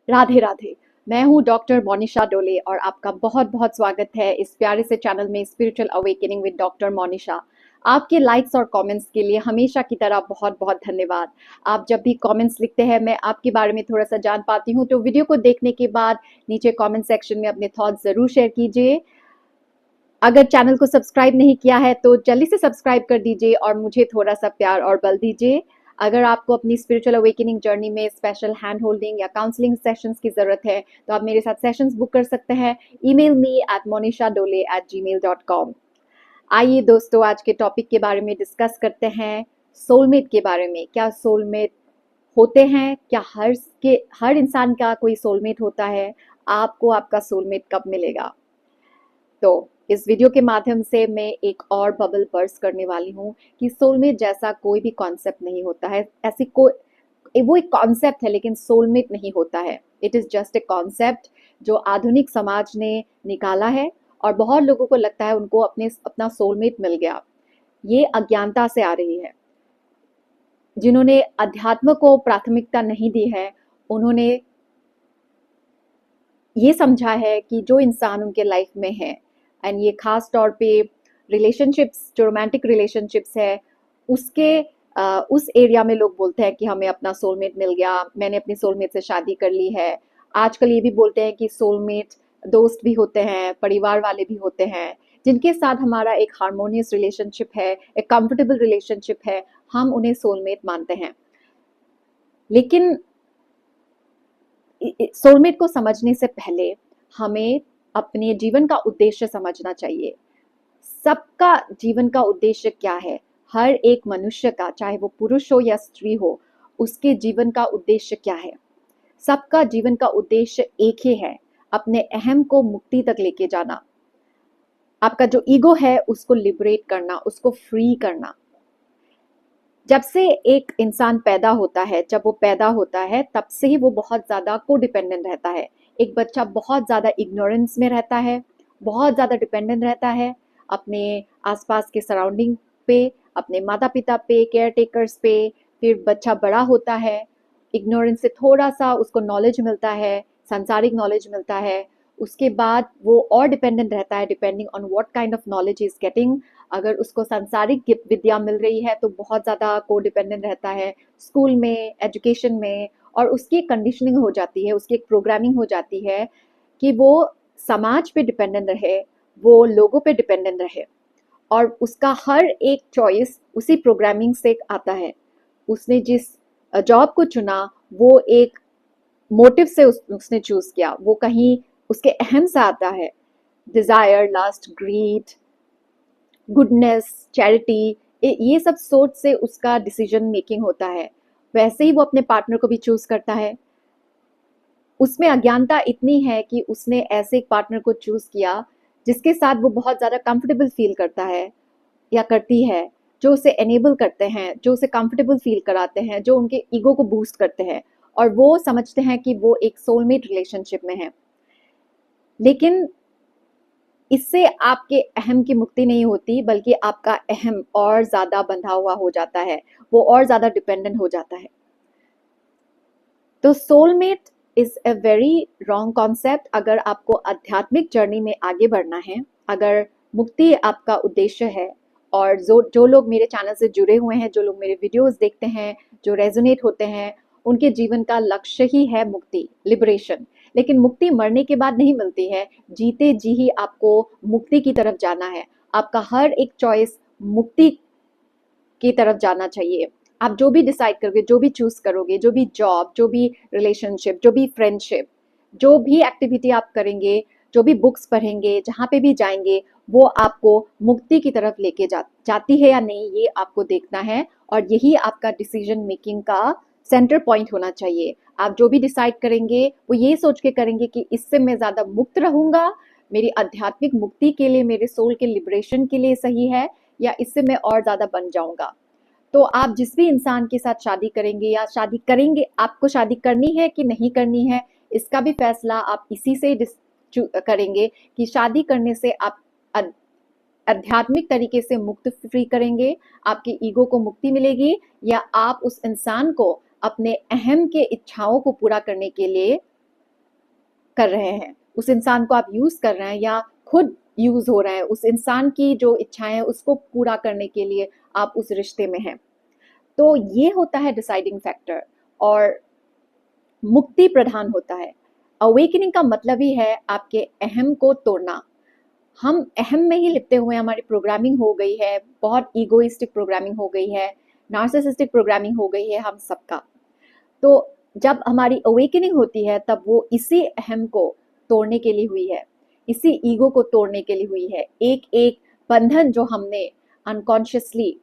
राधे राधे। मैं हूँ डॉक्टर मोनिशा डोले और आपका बहुत बहुत स्वागत है इस प्यारे से चैनल में spiritual awakening with doctor Monisha. आपके लाइक्स और कमेंट्स के लिए हमेशा की तरह बहुत बहुत धन्यवाद। आप जब भी कमेंट्स लिखते हैं मैं आपके बारे में थोड़ा सा जान पाती हूँ, तो वीडियो को देखने के बाद नीचे कमेंट सेक्शन में अपने थॉट्स जरूर शेयर कीजिए। अगर चैनल को सब्सक्राइब नहीं किया है तो जल्दी से सब्सक्राइब कर दीजिए और मुझे थोड़ा सा प्यार और बल दीजिए। अगर आपको अपनी स्पिरिचुअल अवेकनिंग जर्नी में स्पेशल हैंड होल्डिंग या काउंसलिंग सेशंस की ज़रूरत है तो आप मेरे साथ सेशंस बुक कर सकते हैं। Email me at monishadole@gmail.com। आइए दोस्तों, आज के टॉपिक के बारे में डिस्कस करते हैं, सोलमेट के बारे में। क्या सोलमेट होते हैं? क्या हर इंसान का कोई सोलमेट होता है? आपको आपका सोलमेट कब मिलेगा? तो इस वीडियो के माध्यम से मैं एक और बबल बर्स्ट करने वाली हूँ कि सोलमेट जैसा कोई भी कॉन्सेप्ट नहीं होता है। ऐसी कोई वो एक कॉन्सेप्ट है लेकिन सोलमेट नहीं होता है। It is just a concept जो आधुनिक समाज ने निकाला है और बहुत लोगों को लगता है उनको अपना सोलमेट मिल गया। ये अज्ञानता से आ रही है। जिन्होंने अध्यात्म को प्राथमिकता नहीं दी है उन्होंने ये समझा है कि जो इंसान उनके लाइफ में है, एंड ये खास तौर पे रिलेशनशिप्स, जो रोमांटिक रिलेशनशिप्स है उसके उस एरिया में लोग बोलते हैं कि हमें अपना सोलमेट मिल गया, मैंने अपनी सोलमेट से शादी कर ली है। आजकल ये भी बोलते हैं कि सोलमेट दोस्त भी होते हैं, परिवार वाले भी होते हैं, जिनके साथ हमारा एक हार्मोनियस रिलेशनशिप है, एक कंफर्टेबल रिलेशनशिप है, हम उन्हें सोलमेट मानते हैं। लेकिन सोलमेट को समझने से पहले हमें अपने जीवन का उद्देश्य समझना चाहिए। सबका जीवन का उद्देश्य क्या है? हर एक मनुष्य का, चाहे वो पुरुष हो या स्त्री हो, उसके जीवन का उद्देश्य क्या है? सबका जीवन का उद्देश्य एक ही है, अपने अहम को मुक्ति तक लेके जाना। आपका जो ईगो है उसको लिबरेट करना, उसको फ्री करना। जब से एक इंसान पैदा होता है, जब वो पैदा होता है तब से ही वो बहुत ज़्यादा को डिपेंडेंट रहता है। एक बच्चा बहुत ज़्यादा इग्नोरेंस में रहता है, बहुत ज़्यादा डिपेंडेंट रहता है अपने आसपास के सराउंडिंग पे, अपने माता पिता पे, केयर टेकर्स पे। फिर बच्चा बड़ा होता है, इग्नोरेंस से थोड़ा सा उसको नॉलेज मिलता है, सांसारिक नॉलेज मिलता है। उसके बाद वो और डिपेंडेंट रहता है, depending on what kind of knowledge is getting. अगर उसको सांसारिक विद्या मिल रही है तो बहुत ज़्यादा को डिपेंडेंट रहता है स्कूल में, एजुकेशन में, और उसकी एक कंडीशनिंग हो जाती है, उसकी एक प्रोग्रामिंग हो जाती है कि वो समाज पे डिपेंडेंट रहे, वो लोगों पे डिपेंडेंट रहे, और उसका हर एक चॉइस उसी प्रोग्रामिंग से आता है। उसने जिस जॉब को चुना वो एक मोटिव से उसने चूज किया, वो कहीं उसके अहम से आता है। Desire, lust, greed, goodness, charity, ये सब सोच से उसका डिसीजन मेकिंग होता है। वैसे ही वो अपने पार्टनर को भी चूज करता है। उसमें अज्ञानता इतनी है कि उसने ऐसे एक पार्टनर को चूज किया जिसके साथ वो बहुत ज़्यादा कंफर्टेबल फील करता है या करती है, जो उसे एनेबल करते हैं, जो उसे कंफर्टेबल फील कराते हैं, जो उनके ईगो को बूस्ट करते हैं, और वो समझते हैं कि वो एक सोलमेट रिलेशनशिप में है। लेकिन इससे आपके अहम की मुक्ति नहीं होती, बल्कि आपका अहम और ज़्यादा बंधा हुआ हो जाता है, वो और ज़्यादा डिपेंडेंट हो जाता है। तो soulmate is a very wrong concept. अगर आपको आध्यात्मिक जर्नी में आगे बढ़ना है, अगर मुक्ति आपका उद्देश्य है, और जो लोग मेरे चैनल से जुड़े हुए हैं, जो लोग मेरे वीडियोस देखते हैं, जो रेजोनेट होते हैं, उनके जीवन का लक्ष्य ही है मुक्ति, लिबरेशन। लेकिन मुक्ति मरने के बाद नहीं मिलती है, जीते जी ही आपको मुक्ति की तरफ जाना है। आपका हर एक चॉइस मुक्ति की तरफ जाना चाहिए। आप जो भी डिसाइड करोगे, जो भी चूज करोगे, जो भी जॉब, जो भी रिलेशनशिप, जो भी फ्रेंडशिप, जो भी एक्टिविटी आप करेंगे, जो भी बुक्स पढ़ेंगे, जहाँ पे भी जाएंगे, वो आपको मुक्ति की तरफ लेके जाती है या नहीं, ये आपको देखना है। और यही आपका डिसीजन मेकिंग का सेंटर पॉइंट होना चाहिए। आप जो भी डिसाइड करेंगे वो ये सोच के करेंगे कि इससे मैं ज्यादा मुक्त रहूंगा, मेरी आध्यात्मिक मुक्ति के लिए, मेरे सोल के लिबरेशन के लिए सही है, या इससे मैं और ज्यादा बन जाऊंगा। तो आप जिस भी इंसान के साथ शादी करेंगे या शादी करेंगे, आपको शादी करनी है कि नहीं करनी है, इसका भी फैसला आप इसी से करेंगे कि शादी करने से आप आध्यात्मिक तरीके से मुक्त फ्री करेंगे, आपके ईगो को मुक्ति मिलेगी, या आप उस इंसान को अपने अहम के इच्छाओं को पूरा करने के लिए कर रहे हैं, उस इंसान को आप यूज कर रहे हैं या खुद यूज हो रहे हैं, उस इंसान की जो इच्छाएं हैं उसको पूरा करने के लिए आप उस रिश्ते में हैं। तो ये होता है डिसाइडिंग फैक्टर और मुक्ति प्रधान होता है। अवेकनिंग का मतलब ही है आपके अहम को तोड़ना। हम अहम में ही लिपटे हुए हैं, हमारी प्रोग्रामिंग हो गई है, बहुत ईगोइस्टिक प्रोग्रामिंग हो गई है, नार्सिसिस्टिक प्रोग्रामिंग हो गई है हम सबका। तो जब हमारी अवेकनिंग होती है तब वो इसी अहम को तोड़ने के लिए हुई है, इसी ईगो को तोड़ने के लिए हुई है। एक एक बंधन जो हमने अनकॉन्शियसली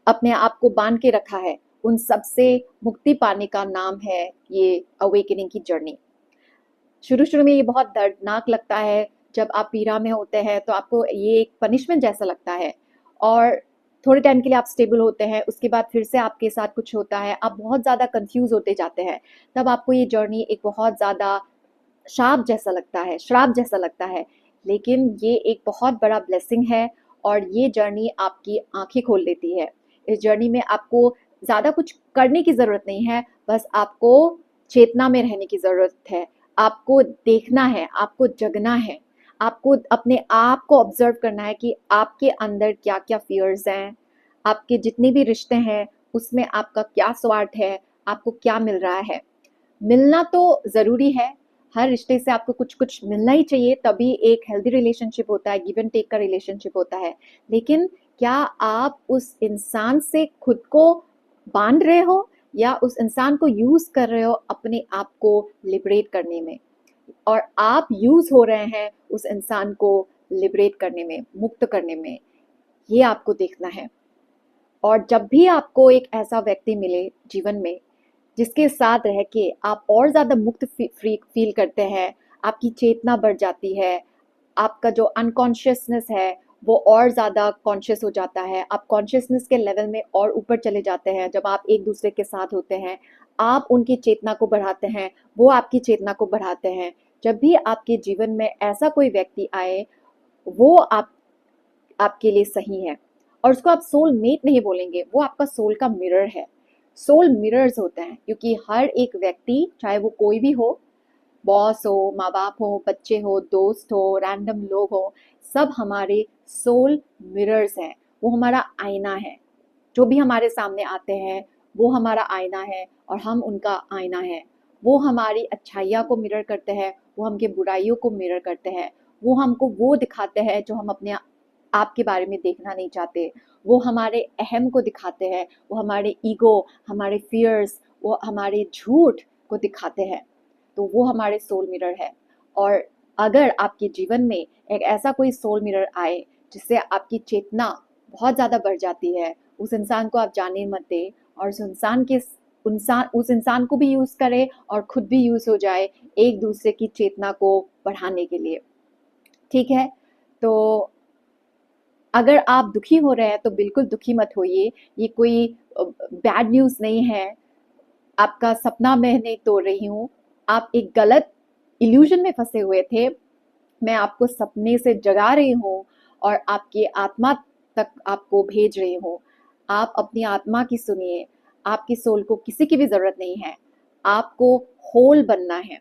अपने आप को बांध के रखा है, उन सब से मुक्ति पाने का नाम है ये अवेकनिंग की जर्नी। शुरू शुरू में ये बहुत दर्दनाक लगता है, जब आप पीड़ा में होते हैं तो आपको ये एक पनिशमेंट जैसा लगता है, और थोड़े टाइम के लिए आप स्टेबल होते हैं, उसके बाद फिर से आपके साथ कुछ होता है, आप बहुत ज़्यादा कंफ्यूज होते जाते हैं, तब आपको ये जर्नी एक बहुत ज़्यादा श्राप जैसा लगता है, श्राप जैसा लगता है। लेकिन ये एक बहुत बड़ा ब्लेसिंग है और ये जर्नी आपकी आंखें खोल देती है। इस जर्नी में आपको ज़्यादा कुछ करने की ज़रूरत नहीं है, बस आपको चेतना में रहने की ज़रूरत है। आपको देखना है, आपको जगना है, आपको अपने आप को ऑब्जर्व करना है कि आपके अंदर क्या क्या फियर्स हैं, आपके जितने भी रिश्ते हैं उसमें आपका क्या स्वार्थ है, आपको क्या मिल रहा है। मिलना तो ज़रूरी है, हर रिश्ते से आपको कुछ कुछ मिलना ही चाहिए, तभी एक हेल्दी रिलेशनशिप होता है, गिव एंड टेक का रिलेशनशिप होता है। लेकिन क्या आप उस इंसान से खुद को बांध रहे हो या उस इंसान को यूज कर रहे हो अपने आप को लिबरेट करने में, और आप यूज हो रहे हैं उस इंसान को लिबरेट करने में, मुक्त करने में, ये आपको देखना है। और जब भी आपको एक ऐसा व्यक्ति मिले जीवन में जिसके साथ रह के आप और ज़्यादा मुक्त फील करते हैं, आपकी चेतना बढ़ जाती है, आपका जो अनकॉन्शियसनेस है वो और ज़्यादा कॉन्शियस हो जाता है, आप कॉन्शियसनेस के लेवल में और ऊपर चले जाते हैं। जब आप एक दूसरे के साथ होते हैं, आप उनकी चेतना को बढ़ाते हैं, वो आपकी चेतना को बढ़ाते हैं। जब भी आपके जीवन में ऐसा कोई व्यक्ति आए, वो आपके लिए सही है, और उसको आप सोल मेट नहीं बोलेंगे, वो आपका सोल का मिरर है। सोल मिरर्स होते हैं, क्योंकि हर एक व्यक्ति, चाहे वो कोई भी हो, बॉस हो, माँ बाप हो, बच्चे हो, दोस्त हो, रैंडम लोग हो, सब हमारे सोल मिरर्स हैं। वो हमारा आईना है। जो भी हमारे सामने आते हैं वो हमारा आईना है और हम उनका आईना है। वो हमारी अच्छाइयाँ को मिरर करते हैं, वो हमके बुराइयों को मिरर करते हैं, वो हमको वो दिखाते हैं जो हम अपने आप के बारे में देखना नहीं चाहते, वो हमारे अहम को दिखाते हैं, वो हमारे ईगो, हमारे फियर्स, वो हमारे झूठ को दिखाते हैं। तो वो हमारे सोल मिरर है। और अगर आपके जीवन में एक ऐसा कोई सोल मिरर आए जिससे आपकी चेतना बहुत ज़्यादा बढ़ जाती है, उस इंसान को आप जाने मत दें, और उस इंसान को भी यूज़ करें और खुद भी यूज़ हो जाए एक दूसरे की चेतना को बढ़ाने के लिए। ठीक है? तो अगर आप दुखी हो रहे हैं तो बिल्कुल दुखी मत होइए, ये कोई बैड न्यूज़ नहीं है। आपका सपना मैं नहीं तोड़ रही हूँ, आप एक गलत इल्यूजन में फंसे हुए थे, मैं आपको सपने से जगा रही हूँ और आपकी आत्मा तक आपको भेज रही हूँ। आप अपनी आत्मा की सुनिए, आपकी सोल को किसी की भी ज़रूरत नहीं है, आपको होल बनना है।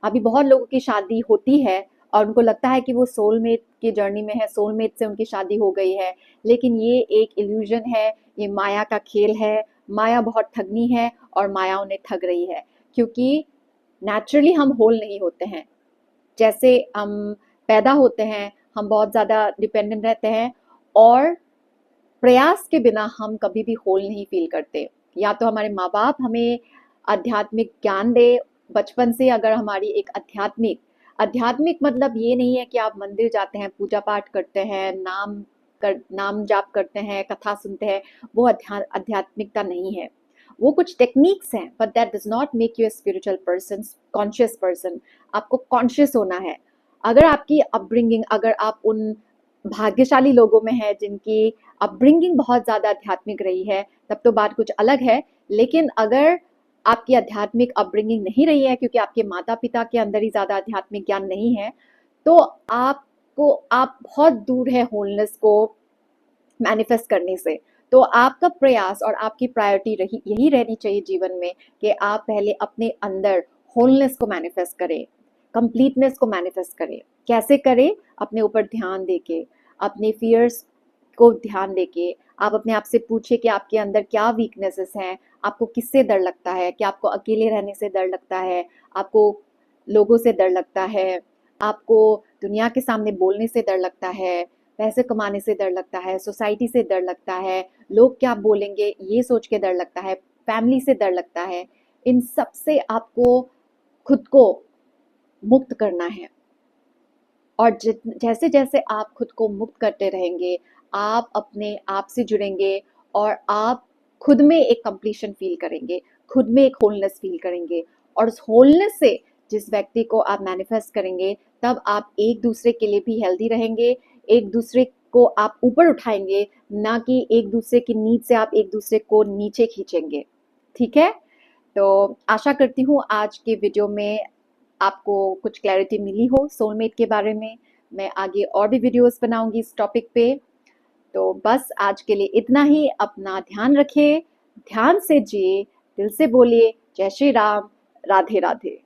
अभी बहुत लोगों की शादी होती है और उनको लगता है कि वो सोलमेट की जर्नी में है, सोलमेट से उनकी शादी हो गई है, लेकिन ये एक इल्यूजन है, ये माया का खेल है। माया बहुत ठगनी है और माया उन्हें ठग रही है, क्योंकि नेचुरली हम होल नहीं होते हैं। जैसे हम पैदा होते हैं, हम बहुत ज़्यादा डिपेंडेंट रहते हैं, और प्रयास के बिना हम कभी भी होल नहीं फील करते। या तो हमारे माँ बाप हमें आध्यात्मिक ज्ञान दे बचपन से, अगर हमारी एक आध्यात्मिक आध्यात्मिक मतलब ये नहीं है कि आप मंदिर जाते हैं, पूजा पाठ करते हैं, नाम जाप करते हैं, कथा सुनते हैं, वो आध्यात्मिकता नहीं है। वो कुछ टेक्निक्स हैं, but that does not make U a spiritual person, conscious person. आपको कॉन्शियस होना है। अगर आपकी अपब्रिंगिंग, अगर आप उन भाग्यशाली लोगों में है जिनकी अपब्रिंगिंग बहुत ज़्यादा आध्यात्मिक रही है, तब तो बात कुछ अलग है। लेकिन अगर आपकी आध्यात्मिक अपब्रिंगिंग नहीं रही है, क्योंकि आपके माता पिता के अंदर ही ज़्यादा आध्यात्मिक ज्ञान नहीं है, तो आप बहुत दूर है होलनेस को मैनिफेस्ट करने से। तो आपका प्रयास और आपकी प्रायोरिटी यही रहनी चाहिए जीवन में कि आप पहले अपने अंदर होलनेस को मैनिफेस्ट करें। कंप्लीटनेस को मैनिफेस्ट करें। कैसे करें? अपने ऊपर ध्यान देके, अपने फियर्स को ध्यान देके आप अपने आप से पूछिए कि आपके अंदर क्या वीकनेसेस हैं, आपको किससे डर लगता है, कि आपको अकेले रहने से डर लगता है, आपको लोगों से डर लगता है, आपको दुनिया के सामने बोलने से डर लगता है, पैसे कमाने से डर लगता है, सोसाइटी से डर लगता है, लोग क्या बोलेंगे ये सोच के डर लगता है, फैमिली से डर लगता है। इन सब से आपको खुद को मुक्त करना है। और जैसे जैसे आप खुद को मुक्त करते रहेंगे, आप अपने आप से जुड़ेंगे और आप खुद में एक कंप्लीशन फील करेंगे, खुद में एक होलनेस फील करेंगे। और उस होलनेस से जिस व्यक्ति को आप मैनिफेस्ट करेंगे, तब आप एक दूसरे के लिए भी हेल्दी रहेंगे, एक दूसरे को आप ऊपर उठाएंगे, ना कि एक दूसरे की नीड से आप एक दूसरे को नीचे खींचेंगे। ठीक है? तो आशा करती हूँ आज के वीडियो में आपको कुछ क्लैरिटी मिली हो सोलमेट के बारे में। मैं आगे और भी वीडियोस बनाऊंगी इस टॉपिक पे। तो बस आज के लिए इतना ही। अपना ध्यान रखिए, ध्यान से जिए, दिल से बोलिए जय श्री राम, राधे राधे।